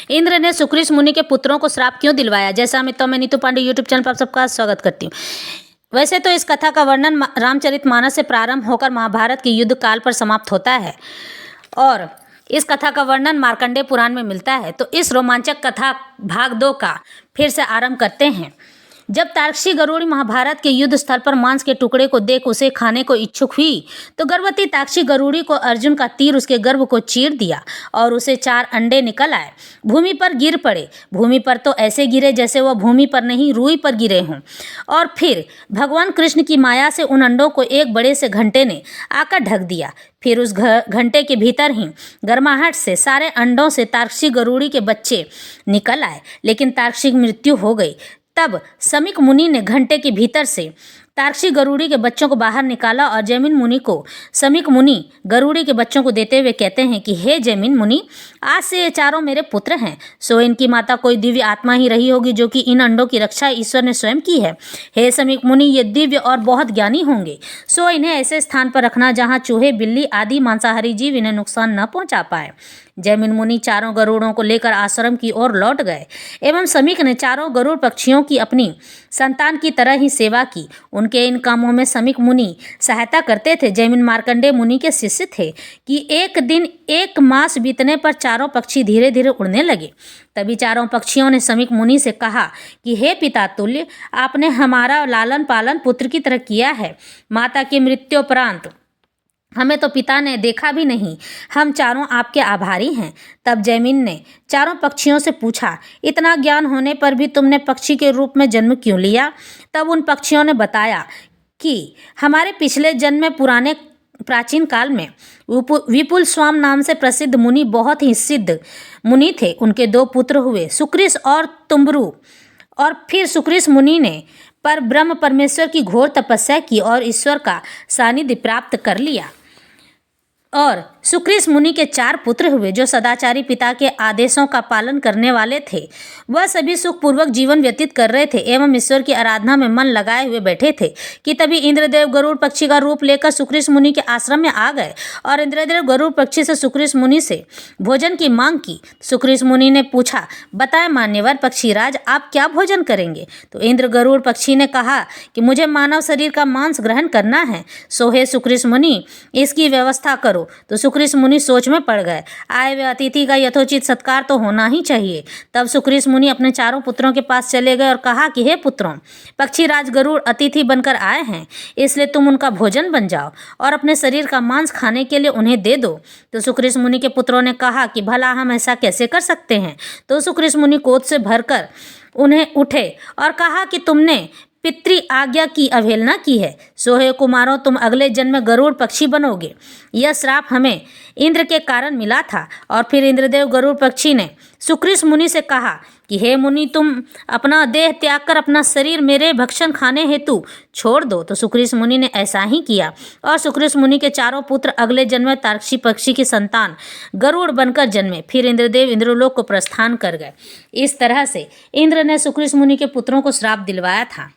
इंद्र ने सुक्रीस मुनि के पुत्रों को श्राप क्यों दिलवाया। जैसा मित्रों, मैं नीतू पांडे यूट्यूब चैनल पर आप सबका स्वागत करती हूँ। वैसे तो इस कथा का वर्णन रामचरितमानस से प्रारंभ होकर महाभारत के युद्ध काल पर समाप्त होता है और इस कथा का वर्णन मार्कंडेय पुराण में मिलता है। तो इस रोमांचक कथा भाग 2 का फिर से आरंभ करते हैं। जब तार्क्षी गरुड़ी महाभारत के युद्ध स्थल पर मांस के टुकड़े को देख उसे खाने को इच्छुक हुई तो गर्भवती तार्क्षी गरुड़ी को अर्जुन का तीर उसके गर्भ को चीर दिया और उसे 4 अंडे निकल आए। भूमि पर गिर पड़े। भूमि पर तो ऐसे गिरे जैसे वह भूमि पर नहीं रुई पर गिरे हों। और फिर भगवान कृष्ण की माया से उन अंडों को एक बड़े से घंटे ने आकर ढक दिया। फिर उस घंटे के भीतर ही गर्माहट से सारे अंडों से तार्क्षी गरुड़ी के बच्चे निकल आए, लेकिन तार्क्षी की मृत्यु हो गई। तब समीक मुनि ने घंटे के भीतर से तार्क्षी गरुड़ी के बच्चों को बाहर निकाला और जैमिन मुनि को समीक मुनि गरुड़ी के बच्चों को देते हुए कहते हैं कि हे जैमिन मुनि, आज से ये चारों मेरे पुत्र हैं। सो इनकी माता कोई दिव्य आत्मा ही रही होगी जो कि इन अंडों की रक्षा ईश्वर ने स्वयं की है। हे समीक मुनि, ये दिव्य और बहुत ज्ञानी होंगे। सो इन्हें ऐसे स्थान पर रखना जहाँ चूहे, बिल्ली आदि मांसाहारी जीव इन्हें नुकसान न पहुँचा पाए। जैमिन मुनि चारों गरुड़ों को लेकर आश्रम की ओर लौट गए एवं समीक ने चारों गरुड़ पक्षियों की अपनी संतान की तरह ही सेवा की। उनके इन कामों में समीक मुनि सहायता करते थे। जैमिन मार्कंडेय मुनि के शिष्य थे कि एक दिन 1 मास बीतने पर चारों पक्षी धीरे धीरे उड़ने लगे। तभी चारों पक्षियों ने समीक मुनि से कहा कि हे पिता तुल्य, आपने हमारा लालन पालन पुत्र की तरह किया है। माता की मृत्युपरांत हमें तो पिता ने देखा भी नहीं। हम चारों आपके आभारी हैं। तब जैमिन ने चारों पक्षियों से पूछा, इतना ज्ञान होने पर भी तुमने पक्षी के रूप में जन्म क्यों लिया। तब उन पक्षियों ने बताया कि हमारे पिछले जन्म में पुराने प्राचीन काल में विपुल स्वाम नाम से प्रसिद्ध मुनि, बहुत ही सिद्ध मुनि थे। उनके 2 पुत्र हुए, सुक्रीस और तुम्बरु। और फिर सुक्रीस मुनि ने पर ब्रह्म परमेश्वर की घोर तपस्या की और ईश्वर का सानिध्य प्राप्त कर लिया। और सुक्रीस मुनि के 4 पुत्र हुए जो सदाचारी पिता के आदेशों का पालन करने वाले थे। वह सभी सुखपूर्वक जीवन व्यतीत कर रहे थे एवं ईश्वर की आराधना में मन लगाए हुए बैठे थे कि तभी इंद्रदेव गरुड़ पक्षी का रूप लेकर सुक्रीस मुनि के आश्रम में आ गए और इंद्रदेव गरुड़ पक्षी से सुक्रीस मुनि से भोजन की मांग की। सुक्रीस मुनि ने पूछा, बताएं मान्यवर पक्षीराज, आप क्या भोजन करेंगे। तो इंद्र गरुड़ पक्षी ने कहा कि मुझे मानव शरीर का मांस ग्रहण करना है। सो हे सुक्रीस मुनि, इसकी व्यवस्था करो। तो सुक्रीस मुनि सोच में पड़ गए। आए हुए अतिथि का यथोचित सत्कार तो होना ही चाहिए। तब सुक्रीस मुनि अपने चारों पुत्रों के पास चले गए और कहा कि हे पुत्रों, पक्षीराज गरुड़ अतिथि बनकर आए हैं, इसलिए तुम उनका भोजन बन जाओ और अपने शरीर का मांस खाने के लिए उन्हें दे दो। तो सुक्रीस मुनि के पुत्रों ने कहा कि भला हम ऐसा कैसे कर सकते हैं। तो सुक्रीस मुनि क्रोध से भरकर उन्हें उठे और कहा कि तुमने पितृ आज्ञा की अवहेलना की है। सो हे कुमारों, तुम अगले जन्म में गरुड़ पक्षी बनोगे। यह श्राप हमें इंद्र के कारण मिला था। और फिर इंद्रदेव गरुड़ पक्षी ने सुक्रीस मुनि से कहा कि हे मुनि, तुम अपना देह त्याग कर अपना शरीर मेरे भक्षण खाने हेतु छोड़ दो। तो सुक्रीस मुनि ने ऐसा ही किया और सुक्रीस मुनि के चारों पुत्र अगले जन्म में तार्क्षी पक्षी की संतान गरुड़ बनकर जन्मे। फिर इंद्रदेव इंद्रलोक को प्रस्थान कर गए। इस तरह से इंद्र ने सुक्रीस मुनि के पुत्रों को श्राप दिलवाया था।